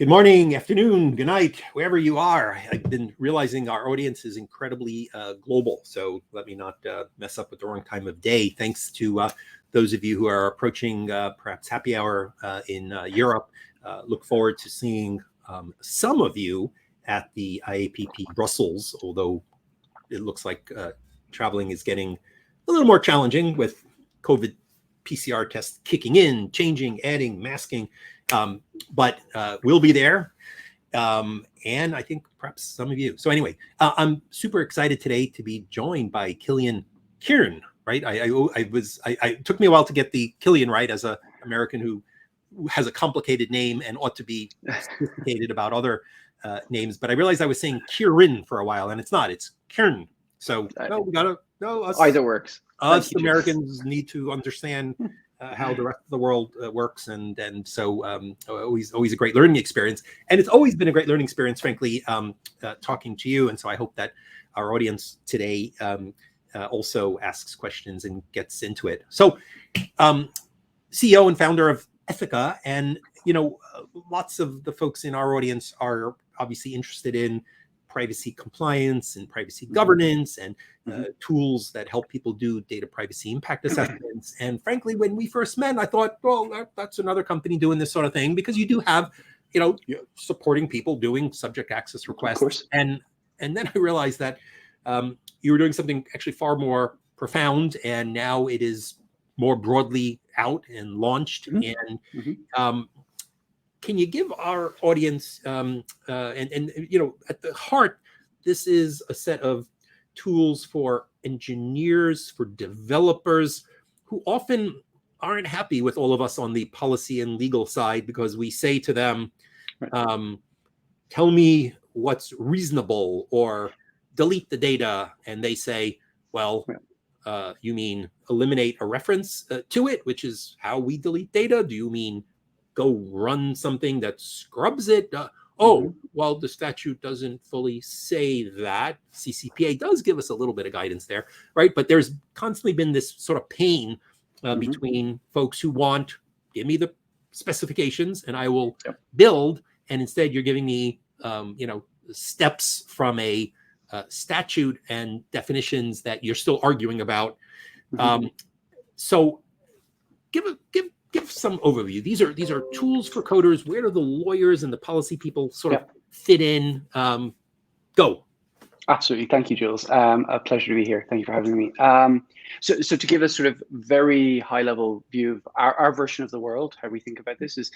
Good morning, afternoon, good night, wherever you are. I've been realizing our audience is incredibly global, so let me not mess up with the wrong time of day. Thanks to those of you who are approaching perhaps happy hour in Europe. Look forward to seeing some of you at the IAPP Brussels, although it looks like traveling is getting a little more challenging with COVID PCR tests kicking in, changing, adding, masking. But we'll be there, and I think perhaps some of you. So anyway, I'm super excited today to be joined by Cillian Kieran. Right, it took me a while to get the Cillian right as an American who has a complicated name and ought to be sophisticated about other names. But I realized I was saying Kieran for a while, and it's not. It's Kieran. So either works. Us Americans need to understand how the rest of the world works, and so always a great learning experience. And it's always been a great learning experience, frankly, talking to you. And so I hope that our audience today also asks questions and gets into it. So CEO and founder of Ethyca, and lots of the folks in our audience are obviously interested in privacy compliance and privacy governance and tools that help people do data privacy impact assessments. And frankly, when we first met, I thought, well, that's another company doing this sort of thing, because you do have, supporting people doing subject access requests. And then I realized that you were doing something actually far more profound, and now it is more broadly out and launched. And can you give our audience, and at the heart, this is a set of tools for engineers, for developers who often aren't happy with all of us on the policy and legal side, because we say to them, tell me what's reasonable, or delete the data. And they say, well, you mean eliminate a reference to it, which is how we delete data? Do you mean go run something that scrubs it? Well, the statute doesn't fully say that. CCPA does give us a little bit of guidance there, right? But there's constantly been this sort of pain between folks who want, give me the specifications and I will build, and instead you're giving me, steps from a statute and definitions that you're still arguing about. So give some overview. These are tools for coders. Where do the lawyers and the policy people sort of fit in? Go. Absolutely. Thank you, Jules. A pleasure to be here. Thank you for having me. So to give a sort of very high level view of our version of the world, how we think about this is,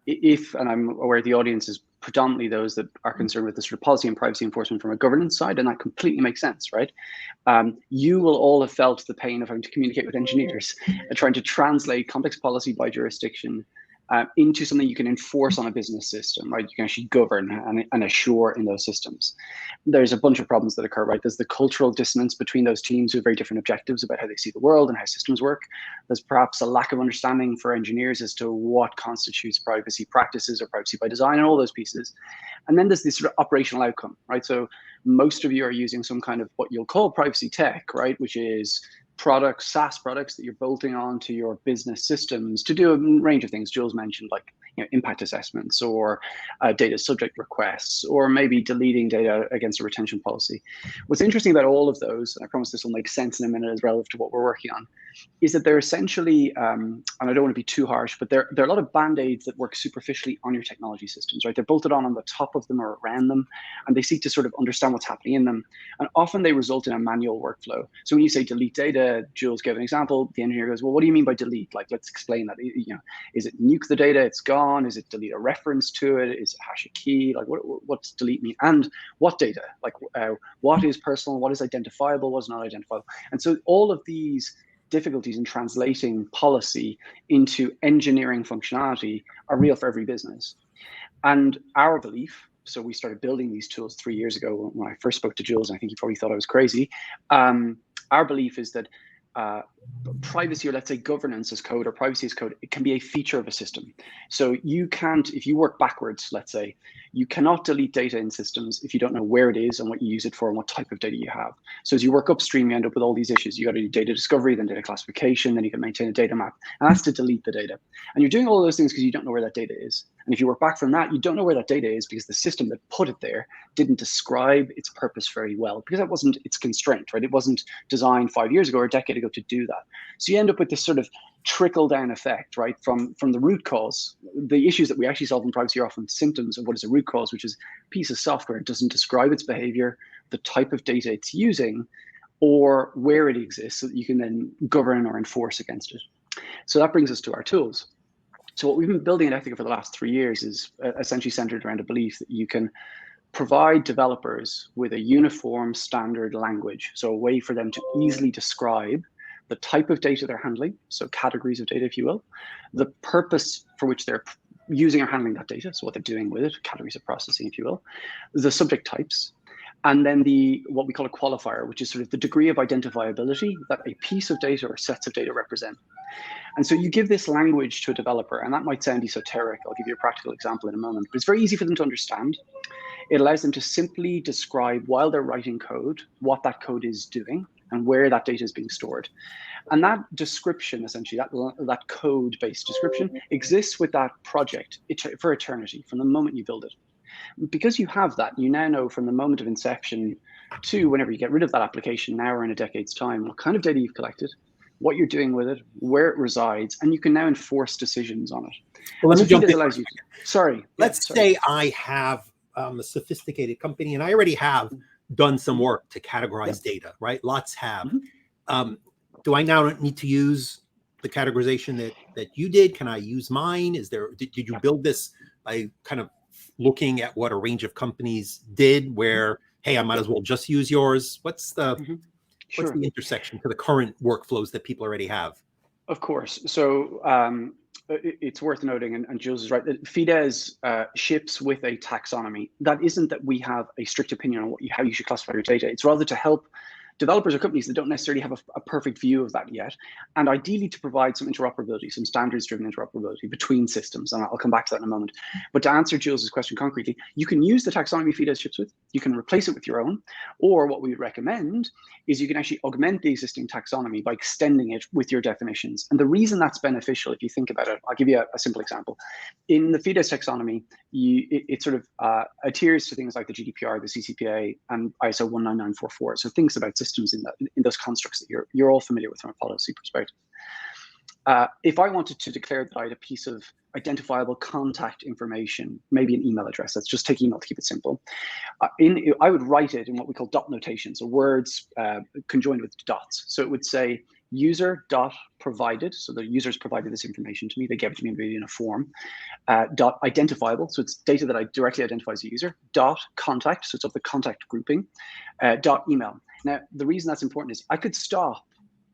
and I'm aware the audience is predominantly those that are concerned with the sort of policy and privacy enforcement from a governance side, and that completely makes sense, right? You will all have felt the pain of having to communicate with engineers and trying to translate complex policy by jurisdiction into something you can enforce on a business system, right? You can actually govern and assure in those systems. There's a bunch of problems that occur, right? There's the cultural dissonance between those teams who have very different objectives about how they see the world and how systems work. There's perhaps a lack of understanding for engineers as to what constitutes privacy practices or privacy by design and all those pieces. And then there's this sort of operational outcome, right? So most of you are using some kind of what you'll call privacy tech, right? Which is products, SaaS products that you're bolting onto your business systems to do a range of things. Jules mentioned, like impact assessments or data subject requests, or maybe deleting data against a retention policy. What's interesting about all of those, and I promise this will make sense in a minute as relative to what we're working on, is that they're essentially, and I don't want to be too harsh, but they're a lot of band-aids that work superficially on your technology systems, right? They're bolted on the top of them or around them, and they seek to sort of understand what's happening in them. And often they result in a manual workflow. So when you say delete data, Jules gave an example, the engineer goes, well, what do you mean by delete? Like, let's explain that. Is it nuke the data, it's gone? Is it delete a reference to it? Is it hash a key? Like, what's delete mean? And what data? Like, what is personal? What is identifiable? What's not identifiable? And so all of these difficulties in translating policy into engineering functionality are real for every business. And our belief, so we started building these tools 3 years ago when I first spoke to Jules, and I think he probably thought I was crazy. Our belief is that privacy, or let's say governance as code or privacy as code, it can be a feature of a system. So you can't, if you work backwards, let's say, you cannot delete data in systems if you don't know where it is and what you use it for and what type of data you have. So as you work upstream, you end up with all these issues. You got to do data discovery, then data classification, then you can maintain a data map, and that's to delete the data. And you're doing all of those things because you don't know where that data is. And if you work back from that, you don't know where that data is because the system that put it there didn't describe its purpose very well, because that wasn't its constraint, right? It wasn't designed 5 years ago or a decade ago to do that. So you end up with this sort of trickle down effect, right? From the root cause. The issues that we actually solve in privacy are often symptoms of what is a root cause, which is a piece of software that doesn't describe its behavior, the type of data it's using, or where it exists, so that you can then govern or enforce against it. So that brings us to our tools. So what we've been building at Ethyca for the last 3 years is essentially centered around a belief that you can provide developers with a uniform standard language, so a way for them to easily describe the type of data they're handling, so categories of data, if you will, the purpose for which they're using or handling that data, so what they're doing with it, categories of processing, if you will, the subject types, and then what we call a qualifier, which is sort of the degree of identifiability that a piece of data or sets of data represent. And so you give this language to a developer, and that might sound esoteric. I'll give you a practical example in a moment, but it's very easy for them to understand. It allows them to simply describe, while they're writing code, what that code is doing and where that data is being stored. And that description, essentially, that code-based description exists with that project for eternity, from the moment you build it. Because you have that, you now know from the moment of inception to whenever you get rid of that application, now or in a decade's time, what kind of data you've collected, what you're doing with it, where it resides, and you can now enforce decisions on it. Well, let me jump in. Allows you to, Let's say I have a sophisticated company and I already have done some work to categorize data, right? Lots have. Do I now need to use the categorization that you did? Can I use mine? Did you build this by kind of looking at what a range of companies did where, hey, I might as well just use yours? What's the intersection to the current workflows that people already have? Of course. So it's worth noting, and Jules is right, that Fides ships with a taxonomy. That isn't that we have a strict opinion on how you should classify your data. It's rather to help developers or companies that don't necessarily have a perfect view of that yet, and ideally to provide some interoperability, some standards-driven interoperability between systems, and I'll come back to that in a moment. But to answer Jules's question concretely, you can use the taxonomy Fides ships with, you can replace it with your own, or what we would recommend is you can actually augment the existing taxonomy by extending it with your definitions. And the reason that's beneficial, if you think about it, I'll give you a simple example. In the Fides taxonomy, it sort of adheres to things like the GDPR, the CCPA, and ISO 19944. So things about systems in those constructs that you're all familiar with from a policy perspective. If I wanted to declare that I had a piece of identifiable contact information, maybe an email address, let's just take email to keep it simple, I would write it in what we call dot notation, so words conjoined with dots. So it would say user dot provided, so the users provided this information to me, they gave it to me maybe in a form, dot identifiable, so it's data that I directly identify as a user, dot contact, so it's of the contact grouping, dot email. Now, the reason that's important is I could stop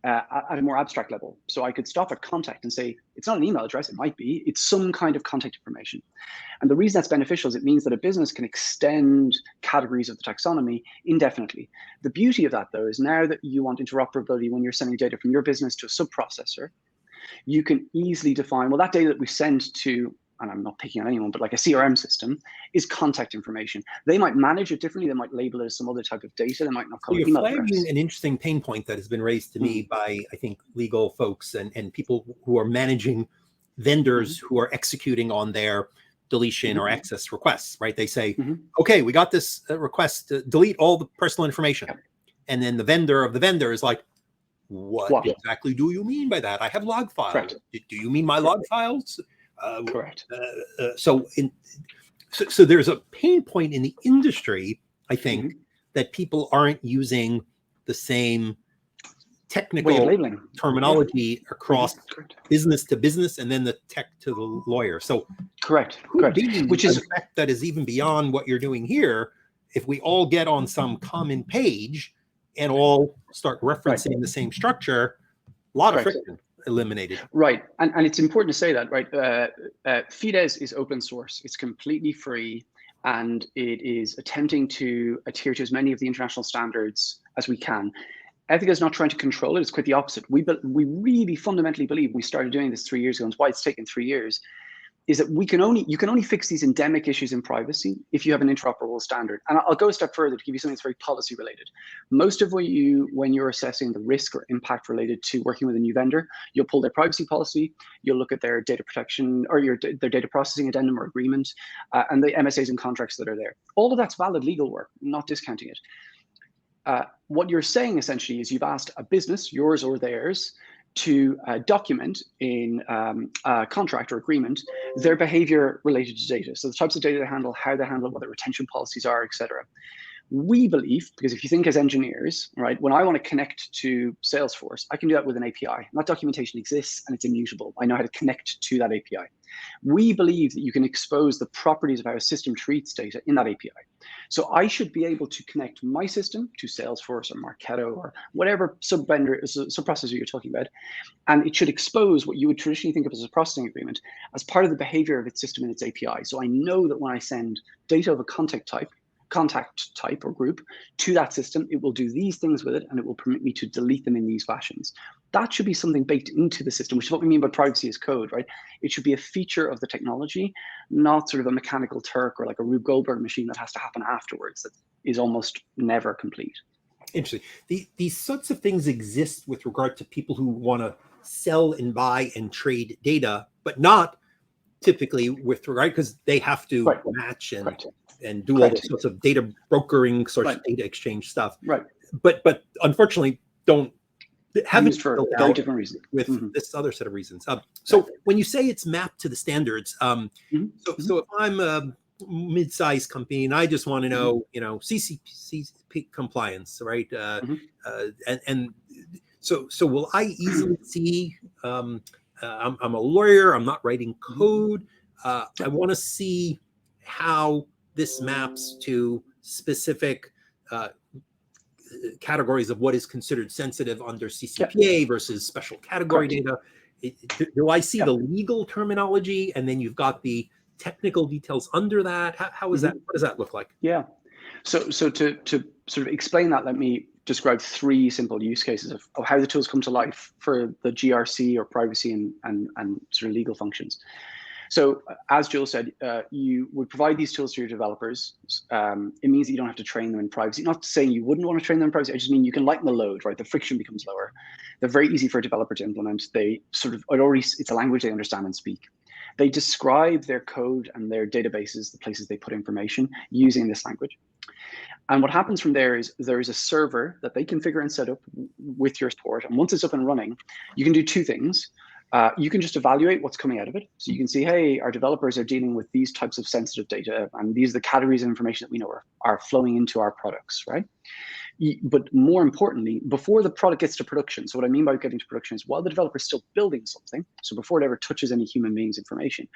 at a more abstract level. So I could stop at contact and say, it's not an email address, it might be, it's some kind of contact information. And the reason that's beneficial is it means that a business can extend categories of the taxonomy indefinitely. The beauty of that, though, is now that you want interoperability when you're sending data from your business to a sub-processor, you can easily define, well, that data that we send to, and I'm not picking on anyone, but like a CRM system, is contact information. They might manage it differently. They might label it as some other type of data. They might not call it email address. You're flagging an interesting pain point that has been raised to me by, I think, legal folks and people who are managing vendors who are executing on their deletion or access requests, right? They say, okay, we got this request to delete all the personal information. And then the vendor of the vendor is like, what exactly do you mean by that? I have log files. Correct. Do you mean my log files? Correct. So there's a pain point in the industry, I think, that people aren't using the same technical terminology across business to business and then the tech to the lawyer. So correct. Which is an effect that is even beyond what you're doing here. If we all get on some common page and all start referencing the same structure, a lot of friction eliminated. Right, and it's important to say that, right? Fides is open source. It's completely free, and it is attempting to adhere to as many of the international standards as we can. Ethyca is not trying to control it. It's quite the opposite. We really fundamentally believe, we started doing this 3 years ago, and why it's taken 3 years, is that you can only fix these endemic issues in privacy if you have an interoperable standard. And I'll go a step further to give you something that's very policy related. Most of when you're assessing the risk or impact related to working with a new vendor, you'll pull their privacy policy, you'll look at their data protection or their data processing addendum or agreement, and the MSAs and contracts that are there. All of that's valid legal work, not discounting it. What you're saying essentially is you've asked a business, yours or theirs, to document in a contract or agreement their behavior related to data. So the types of data they handle, how they handle it, what their retention policies are, etc. We believe, because if you think as engineers, right, when I want to connect to Salesforce, I can do that with an API. That documentation exists and it's immutable. I know how to connect to that API. We believe that you can expose the properties of how a system treats data in that API. So I should be able to connect my system to Salesforce or Marketo or whatever sub-processor you're talking about, and it should expose what you would traditionally think of as a processing agreement as part of the behavior of its system in its API. So I know that when I send data of a contact type or group to that system, it will do these things with it and it will permit me to delete them in these fashions. That should be something baked into the system, which is what we mean by privacy as code, right? It should be a feature of the technology, not sort of a mechanical Turk or like a Rube Goldberg machine that has to happen afterwards that is almost never complete. Interesting. These sorts of things exist with regard to people who want to sell and buy and trade data, but not typically with regard, because they have to match and do all those sorts of data brokering, of data exchange stuff. Right. But unfortunately, haven't used for a very different reason with this other set of reasons. So when you say it's mapped to the standards, so if I'm a mid-sized company and I just want to know, CCP compliance, right? And so will I easily see? I'm a lawyer. I'm not writing code. I want to see how this maps to specific categories of what is considered sensitive under CCPA versus special category data. Do I see the legal terminology, and then you've got the technical details under that? How is that? What does that look like? Yeah. So to sort of explain that, let me describe 3 simple use cases of how the tools come to life for the GRC or privacy and sort of legal functions. So as Jules said, you would provide these tools to your developers. It means that you don't have to train them in privacy. Not saying you wouldn't want to train them in privacy. I just mean you can lighten the load, right? The friction becomes lower. They're very easy for a developer to implement. They sort of it's a language they understand and speak. They describe their code and their databases, the places they put information, using this language. And what happens from there is a server that they configure and set up with your support. And once it's up and running, you can do 2 things. You can just evaluate what's coming out of it. So you can see, hey, our developers are dealing with these types of sensitive data, and these are the categories of information that we know are flowing into our products, right? But more importantly, before the product gets to production, so what I mean by getting to production is while the developer is still building something, so before it ever touches any human being's information,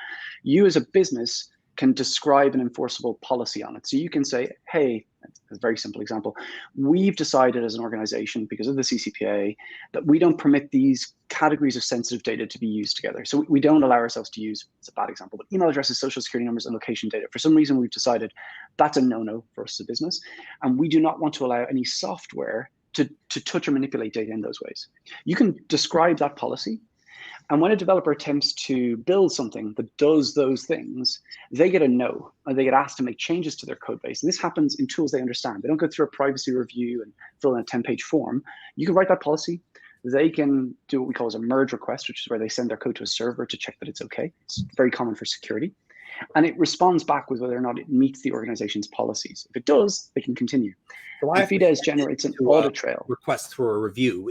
you as a business can describe an enforceable policy on it. So you can say, hey, a very simple example, we've decided as an organization, because of the CCPA, that we don't permit these categories of sensitive data to be used together. So we don't allow ourselves to use, it's a bad example, but email addresses, social security numbers, and location data. For some reason, we've decided that's a no-no for us as a business. And we do not want to allow any software to touch or manipulate data in those ways. You can describe that policy. And when a developer attempts to build something that does those things, they get a no, and they get asked to make changes to their code base. And this happens in tools they understand. They don't go through a privacy review and fill in a 10-page form. You can write that policy. They can do what we call as a merge request, which is where they send their code to a server to check that it's okay. It's very common for security. And it responds back with whether or not it meets the organization's policies. If it does, they can continue. So Fides generates an audit trail. Request for a review.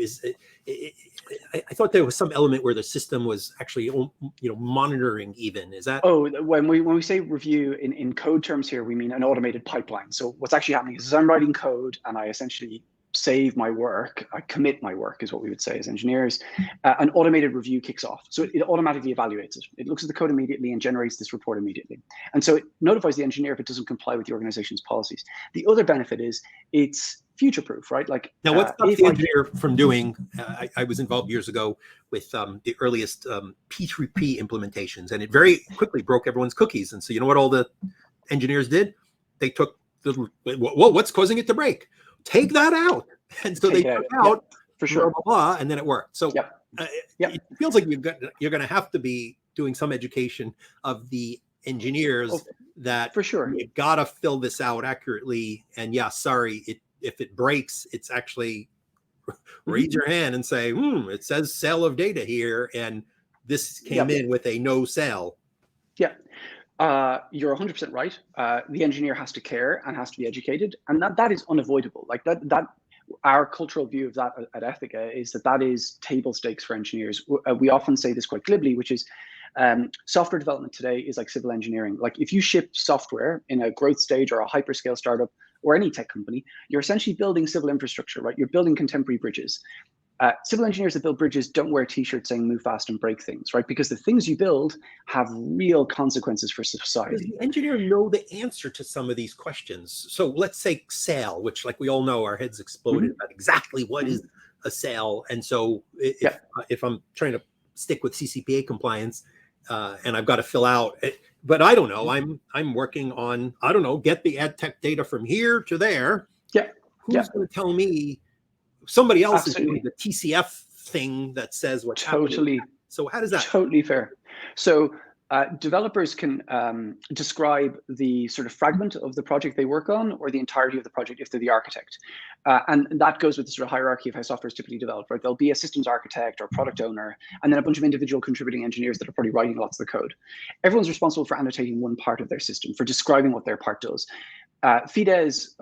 I thought there was some element where the system was actually, monitoring even. Is that? Oh, when we say review in code terms here, we mean an automated pipeline. So what's actually happening is I'm writing code and I essentially save my work, I commit my work is what we would say as engineers. An automated review kicks off. So it automatically evaluates it. It looks at the code immediately and generates this report immediately. And so it notifies the engineer if it doesn't comply with the organization's policies. The other benefit is it's future-proof, right? Like now, what stops the engineer from doing? I was involved years ago with the earliest P3P implementations, and it very quickly broke everyone's cookies. And so, you know what all the engineers did? They took what's causing it to break? Take that out. And so they Take it took out. out For blah, sure. blah, blah, and then it worked. So it feels like you're going to have to be doing some education of the engineers that for sure. You got to fill this out accurately. And yeah, sorry, if it breaks, it's actually raise your hand and say, it says sale of data here, and this came in with a no sale. Yeah. You're 100% right. The engineer has to care and has to be educated, and that is unavoidable. Like that our cultural view of that at Ethyca is that is table stakes for engineers. We often say this quite glibly, which is software development today is like civil engineering. Like if you ship software in a growth stage or a hyperscale startup or any tech company, you're essentially building civil infrastructure, right? You're building contemporary bridges. Civil engineers that build bridges don't wear t-shirts saying move fast and break things, right? Because the things you build have real consequences for society. Does the engineer know the answer to some of these questions? So let's say sale, which like we all know, our heads exploded about exactly what is a sale. And so if I'm trying to stick with CCPA compliance and I've got to fill out, but I don't know, I'm working on, I don't know, get the ad tech data from here to there. Who's going to tell me? Somebody else is doing the TCF thing that says what's happening. So how does that? Totally fair. So developers can describe the sort of fragment of the project they work on or the entirety of the project if they're the architect. And that goes with the sort of hierarchy of how software is typically developed, right? There'll be a systems architect or product owner, and then a bunch of individual contributing engineers that are probably writing lots of the code. Everyone's responsible for annotating one part of their system, for describing what their part does. Fides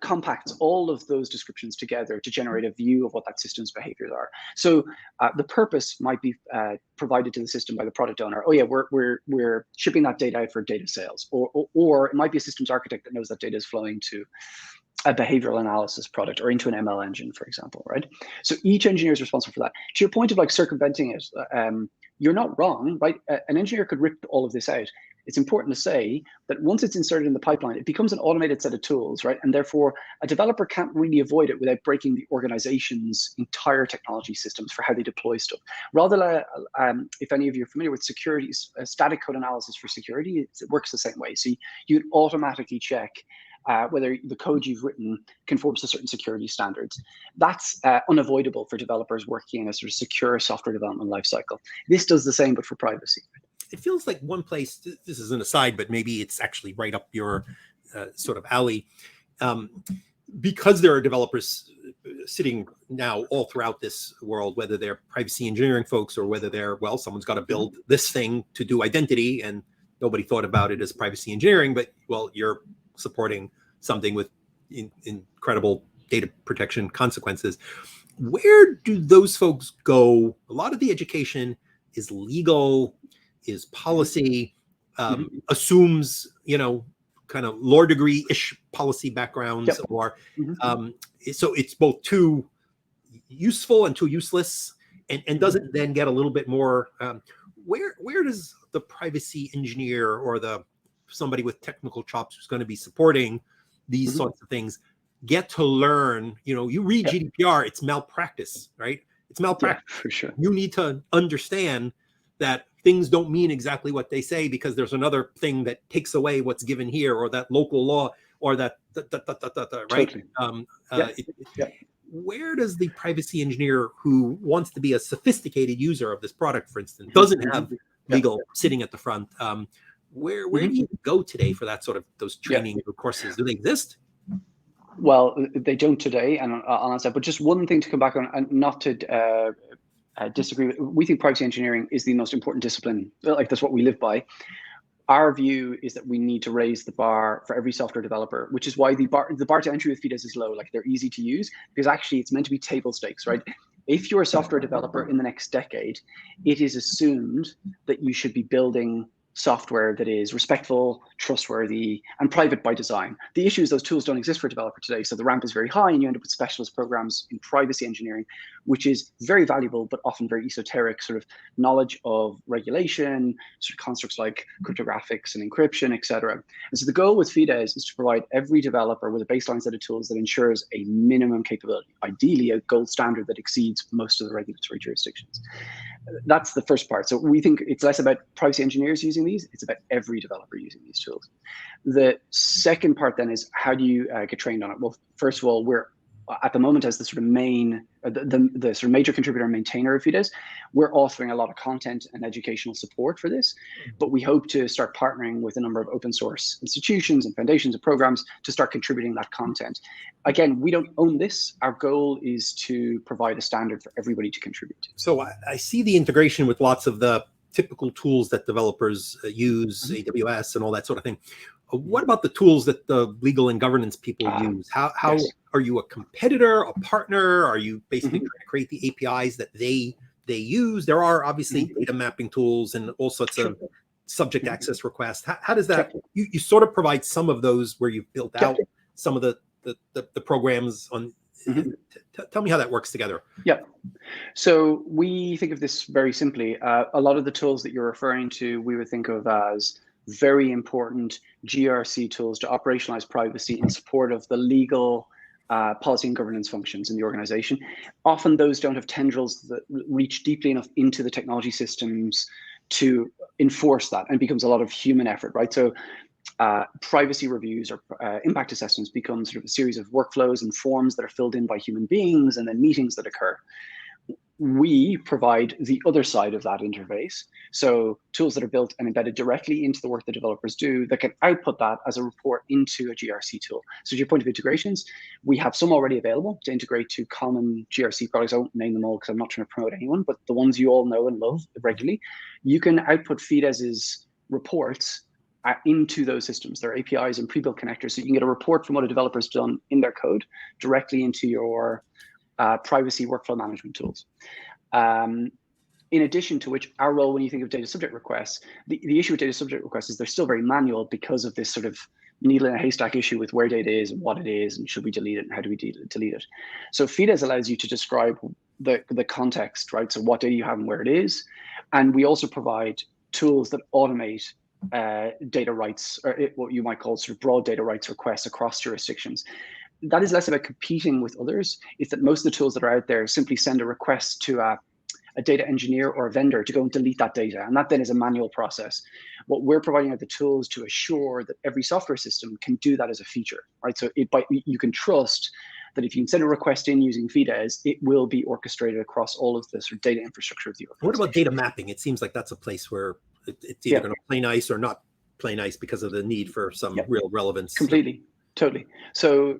compacts all of those descriptions together to generate a view of what that system's behaviors are. So the purpose might be provided to the system by the product owner. Oh yeah, we're shipping that data out for data sales, or it might be a systems architect that knows that data is flowing to a behavioral analysis product or into an ML engine, for example, right? So each engineer is responsible for that. To your point of like circumventing it, you're not wrong, right? An engineer could rip all of this out. It's important to say that once it's inserted in the pipeline, it becomes an automated set of tools, right? And therefore, a developer can't really avoid it without breaking the organization's entire technology systems for how they deploy stuff. Rather, if any of you are familiar with security, static code analysis for security, it works the same way. So you'd automatically check whether the code you've written conforms to certain security standards. That's unavoidable for developers working in a sort of secure software development lifecycle. This does the same, but for privacy. It feels like one place, this is an aside, but maybe it's actually right up your sort of alley. Because there are developers sitting now all throughout this world, whether they're privacy engineering folks or whether they're, well, someone's got to build this thing to do identity and nobody thought about it as privacy engineering, but well, you're supporting something with incredible data protection consequences. Where do those folks go? A lot of the education is legal, is policy, assumes, kind of law degree-ish policy backgrounds, or so it's both too useful and too useless, and doesn't then get a little bit more. Where does the privacy engineer or somebody with technical chops who's going to be supporting these sorts of things get to learn? You read GDPR, it's malpractice, right? It's malpractice. Yeah, for sure. You need to understand that things don't mean exactly what they say because there's another thing that takes away what's given here, or that local law, or that right? Totally. Where does the privacy engineer who wants to be a sophisticated user of this product, for instance, doesn't have legal sitting at the front, where do you go today for that sort of those training courses? Do they exist? Well, they don't today, and I'll answer. But just one thing to come back on, and not to disagree with. We think privacy engineering is the most important discipline. Like that's what we live by. Our view is that we need to raise the bar for every software developer, which is why the bar to entry with Fides is low. Like they're easy to use because actually it's meant to be table stakes, right? If you're a software developer in the next decade, it is assumed that you should be building software that is respectful, trustworthy, and private by design. The issue is those tools don't exist for a developer today, so the ramp is very high and you end up with specialist programs in privacy engineering, which is very valuable, but often very esoteric sort of knowledge of regulation, sort of constructs like cryptographics and encryption, etc. And so the goal with Fides is to provide every developer with a baseline set of tools that ensures a minimum capability, ideally a gold standard that exceeds most of the regulatory jurisdictions. That's the first part. So we think it's less about privacy engineers using these, it's about every developer using these tools. The second part then is how do you get trained on it? Well, first of all, we're at the moment, as the sort of main, the sort of major contributor and maintainer of Fides, we're authoring a lot of content and educational support for this, but we hope to start partnering with a number of open source institutions and foundations and programs to start contributing that content. Again, we don't own this. Our goal is to provide a standard for everybody to contribute to. So I see the integration with lots of the typical tools that developers use, AWS and all that sort of thing. What about the tools that the legal and governance people use? How Yes. Are you a competitor, a partner? Are you basically trying to create the APIs that they use? There are obviously data mapping tools and all sorts of subject access requests. How does that, you sort of provide some of those where you've built out some of the programs on, tell me how that works together. Yeah. So we think of this very simply. A lot of the tools that you're referring to, we would think of as very important GRC tools to operationalize privacy in support of the legal policy and governance functions in the organization. Often those don't have tendrils that reach deeply enough into the technology systems to enforce that, and it becomes a lot of human effort, right? So privacy reviews or impact assessments become sort of a series of workflows and forms that are filled in by human beings, and then meetings that occur. We provide the other side of that interface. So tools that are built and embedded directly into the work that developers do that can output that as a report into a GRC tool. So to your point of integrations, we have some already available to integrate to common GRC products. I won't name them all because I'm not trying to promote anyone, but the ones you all know and love regularly, you can output Fides's reports into those systems. There are APIs and pre-built connectors, so you can get a report from what a developer's done in their code directly into your privacy workflow management tools. In addition to which, our role when you think of data subject requests, the issue with data subject requests is they're still very manual because of this sort of needle in a haystack issue with where data is and what it is and should we delete it and how do we delete it. So Fides allows you to describe the context, right? So what data you have and where it is. And we also provide tools that automate data rights, or what you might call sort of broad data rights requests across jurisdictions. That is less about competing with others. It's that most of the tools that are out there simply send a request to a data engineer or a vendor to go and delete that data. And that then is a manual process. What we're providing are the tools to assure that every software system can do that as a feature, right? So you can trust that if you send a request in using Fides, it will be orchestrated across all of the sort of data infrastructure of the organization. What about data mapping? It seems like that's a place where it's either going to play nice or not play nice because of the need for some real relevance. Completely. Totally. So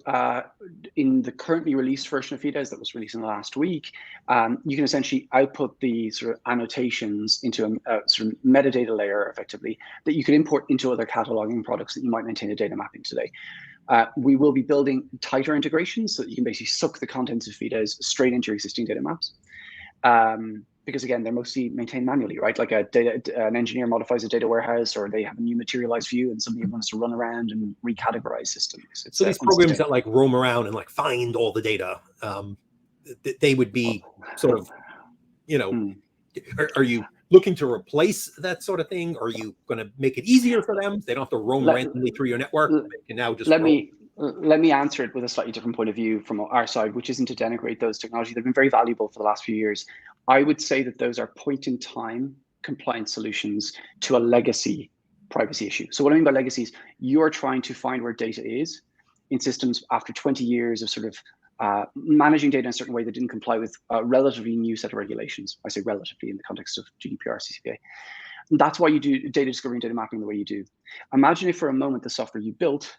in the currently released version of Fides that was released in the last week, you can essentially output the sort of annotations into a sort of metadata layer effectively that you can import into other cataloging products that you might maintain a data mapping today. We will be building tighter integrations so that you can basically suck the contents of Fides straight into your existing data maps. Because again, they're mostly maintained manually, right? Like an engineer modifies a data warehouse, or they have a new materialized view and somebody wants to run around and recategorize systems. So these programs that like roam around and like find all the data, they would be sort of, are you looking to replace that sort of thing? Or are you going to make it easier for them? They don't have to roam randomly through your network. They can now just let me answer it with a slightly different point of view from our side, which isn't to denigrate those technologies. They've been very valuable for the last few years. I would say that those are point-in-time compliance solutions to a legacy privacy issue. So what I mean by legacy is you're trying to find where data is in systems after 20 years of sort of managing data in a certain way that didn't comply with a relatively new set of regulations. I say relatively in the context of GDPR, CCPA. And that's why you do data discovery and data mapping the way you do. Imagine if for a moment the software you built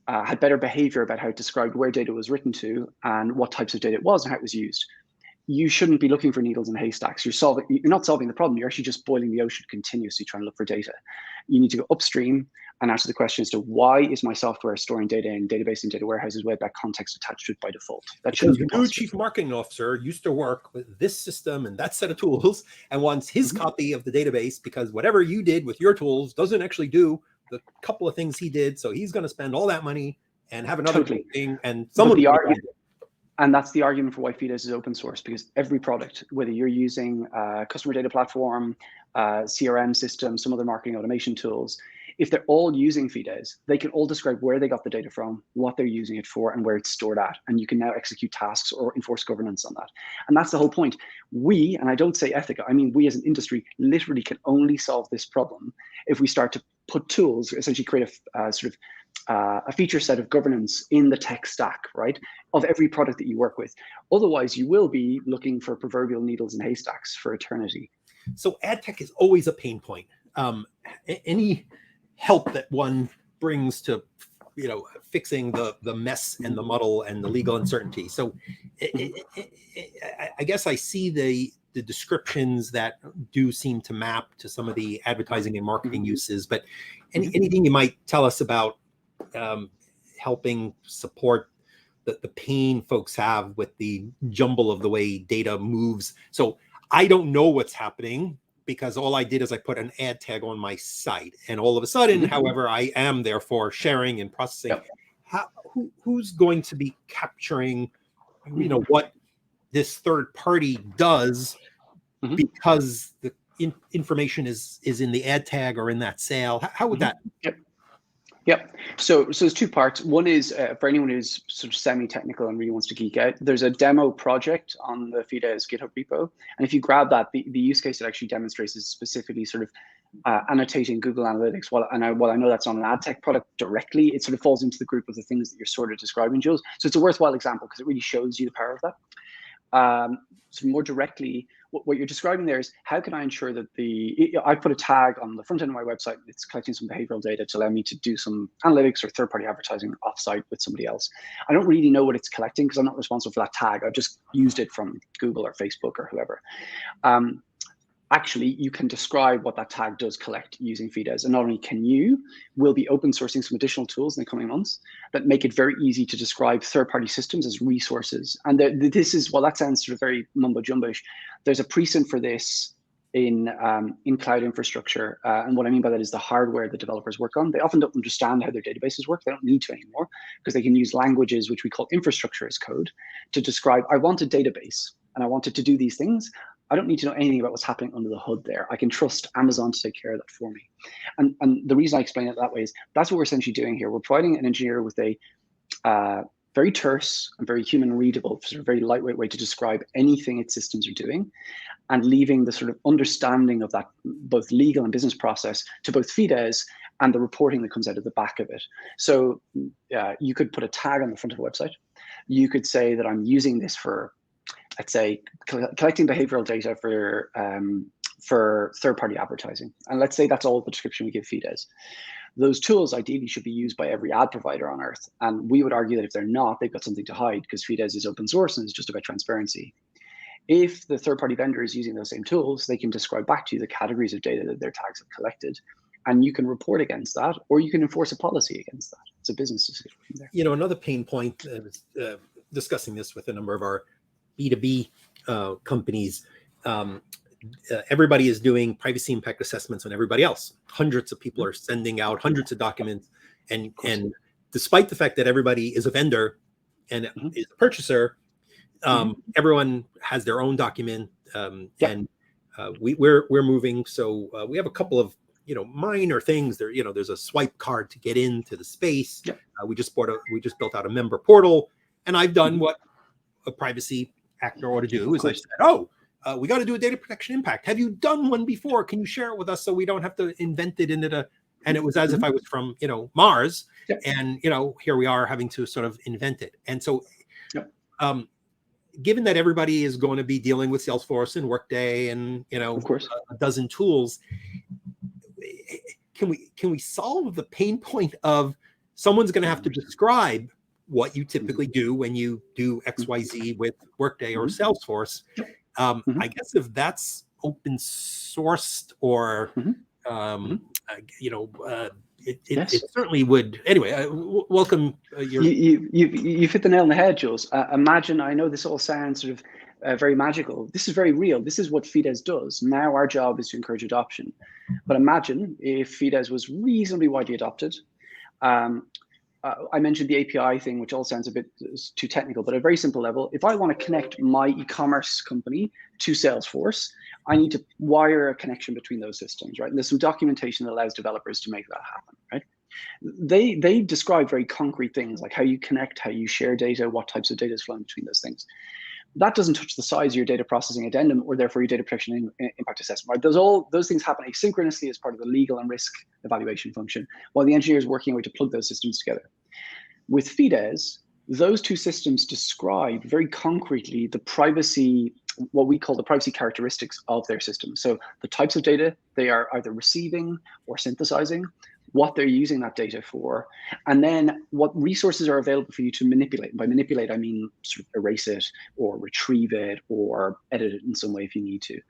had better behavior about how it described where data was written to and what types of data it was and how it was used. You shouldn't be looking for needles in haystacks. You're not solving the problem. You're actually just boiling the ocean continuously trying to look for data. You need to go upstream and answer the question as to why is my software storing data in database and data warehouses with that context attached to it by default. That shouldn't be possible. Your new chief marketing officer used to work with this system and that set of tools and wants his copy of the database because whatever you did with your tools doesn't actually do the couple of things he did. So he's going to spend all that money and have another thing. And and that's the argument for why Fides is open source, because every product, whether you're using a customer data platform, CRM system, some other marketing automation tools, if they're all using Fides, they can all describe where they got the data from, what they're using it for, and where it's stored at. And you can now execute tasks or enforce governance on that. And that's the whole point. We, and I don't say Ethyca, I mean, we as an industry literally can only solve this problem if we start to put tools, essentially create a sort of a feature set of governance in the tech stack, right, of every product that you work with. Otherwise, you will be looking for proverbial needles in haystacks for eternity. So ad tech is always a pain point. Any help that one brings to, fixing the mess and the muddle and the legal uncertainty. So I guess I see the descriptions that do seem to map to some of the advertising and marketing uses, but anything you might tell us about helping support the pain folks have with the jumble of the way data moves. So I don't know what's happening because all I did is I put an ad tag on my site, and all of a sudden, however, I am therefore sharing and processing. Who's going to be capturing, what this third party does because the information is in the ad tag or in that sale? How would that? Yep. So there's two parts. One is for anyone who's sort of semi-technical and really wants to geek out, there's a demo project on the Fides GitHub repo. And if you grab that, the use case it actually demonstrates is specifically sort of annotating Google Analytics. While I know that's not an ad tech product directly, it sort of falls into the group of the things that you're sort of describing, Jules. So it's a worthwhile example because it really shows you the power of that. So more directly, what you're describing there is how can I ensure that I put a tag on the front end of my website, it's collecting some behavioral data to allow me to do some analytics or third-party advertising offsite with somebody else. I don't really know what it's collecting because I'm not responsible for that tag. I've just used it from Google or Facebook or whoever. Actually, you can describe what that tag does collect using Fides. And not only can you, we'll be open sourcing some additional tools in the coming months that make it very easy to describe third-party systems as resources. And this is, well, that sounds sort of very mumbo-jumbo-ish. There's a precedent for this in cloud infrastructure. And what I mean by that is the hardware the developers work on. They often don't understand how their databases work. They don't need to anymore because they can use languages, which we call infrastructure as code, to describe, I want a database and I want it to do these things. I don't need to know anything about what's happening under the hood there. I can trust Amazon to take care of that for me. And the reason I explain it that way is that's what we're essentially doing here. We're providing an engineer with a very terse and very human readable, sort of very lightweight way to describe anything its systems are doing, and leaving the sort of understanding of that both legal and business process to both Fides and the reporting that comes out of the back of it. So you could put a tag on the front of a website. You could say that I'm using this for, let's say, collecting behavioral data for third-party advertising. And let's say that's all the description we give Fides. Those tools ideally should be used by every ad provider on earth. And we would argue that if they're not, they've got something to hide because Fides is open source and it's just about transparency. If the third-party vendor is using those same tools, they can describe back to you the categories of data that their tags have collected. And you can report against that, or you can enforce a policy against that. It's a business decision from there. Another pain point, discussing this with a number of our B2B companies, everybody is doing privacy impact assessments on everybody else. Hundreds of people are sending out hundreds of documents, and despite the fact that everybody is a vendor and is a purchaser, everyone has their own document, and we're moving. So we have a couple of minor things there. There's a swipe card to get into the space. We just built out a member portal, and I've done what a privacy actor ought to do is I said, we got to do a data protection impact. Have you done one before? Can you share it with us so we don't have to invent it into and it was as if I was from, Mars, and, here we are having to sort of invent it. And so, given that everybody is going to be dealing with Salesforce and Workday and, of course, a dozen tools, can we solve the pain point of someone's going to have to describe what you typically do when you do XYZ with Workday or Salesforce? I guess if that's open sourced or, it certainly would. Anyway, welcome. You've hit the nail on the head, Jules. Imagine, I know this all sounds sort of very magical. This is very real. This is what Fides does. Now our job is to encourage adoption. But imagine if Fides was reasonably widely adopted. I mentioned the API thing, which all sounds a bit too technical, but at a very simple level, if I want to connect my e-commerce company to Salesforce, I need to wire a connection between those systems, right? And there's some documentation that allows developers to make that happen, right? They describe very concrete things like how you connect, how you share data, what types of data is flowing between those things. that doesn't touch the size of your data processing addendum or therefore your data protection impact assessment. Right? Those things happen asynchronously as part of the legal and risk evaluation function, while the engineer is working away to plug those systems together. With Fides, those two systems describe very concretely the privacy, what we call the privacy characteristics of their system. So the types of data they are either receiving or synthesizing, what they're using that data for, and then what resources are available for you to manipulate. And by manipulate, I mean sort of erase it or retrieve it or edit it in some way if you need to.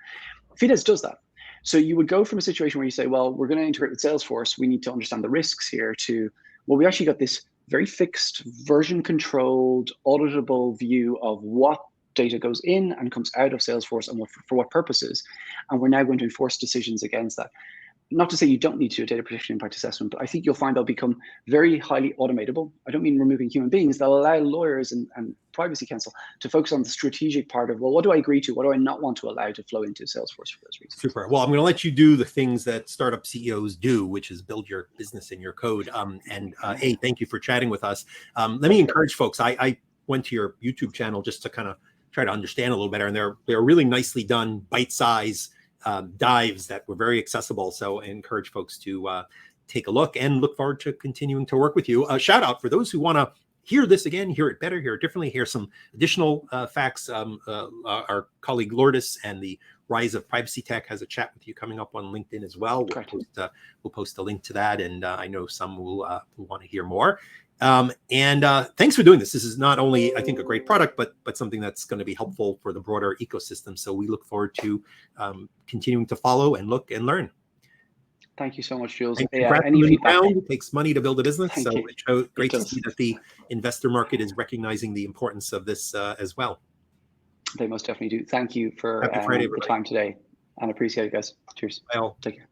Fides does that. So you would go from a situation where you say, well, we're going to integrate with Salesforce. We need to understand the risks here to, well, we actually got this very fixed, version controlled, auditable view of what data goes in and comes out of Salesforce and for what purposes. And we're now going to enforce decisions against that. Not to say you don't need to do a data protection impact assessment, but I think you'll find they'll become very highly automatable. I don't mean removing human beings. They'll allow lawyers and privacy counsel to focus on the strategic part of, well, what do I agree to? What do I not want to allow to flow into Salesforce for those reasons? Super. Well, I'm going to let you do the things that startup CEOs do, which is build your business in your code. Hey, thank you for chatting with us. Let me encourage folks. I went to your YouTube channel just to kind of try to understand a little better, and they're really nicely done, bite-size dives that were very accessible. So I encourage folks to take a look and look forward to continuing to work with you. A shout out for those who want to hear this again, hear it better, hear it differently, hear some additional facts. Our colleague Lourdes and the Rise of Privacy Tech has a chat with you coming up on LinkedIn as well. We'll post a link to that, and I know some will want to hear more. Thanks for doing this. This is not only, I think, a great product, but something that's going to be helpful for the broader ecosystem. So we look forward to continuing to follow and look and learn. Thank you so much, Jules. Any feedback? It takes money to build a business. Thank you. It shows great to see that the investor market is recognizing the importance of this as well. They most definitely do. Thank you for the time today, and appreciate it, guys. Cheers. Well, take care.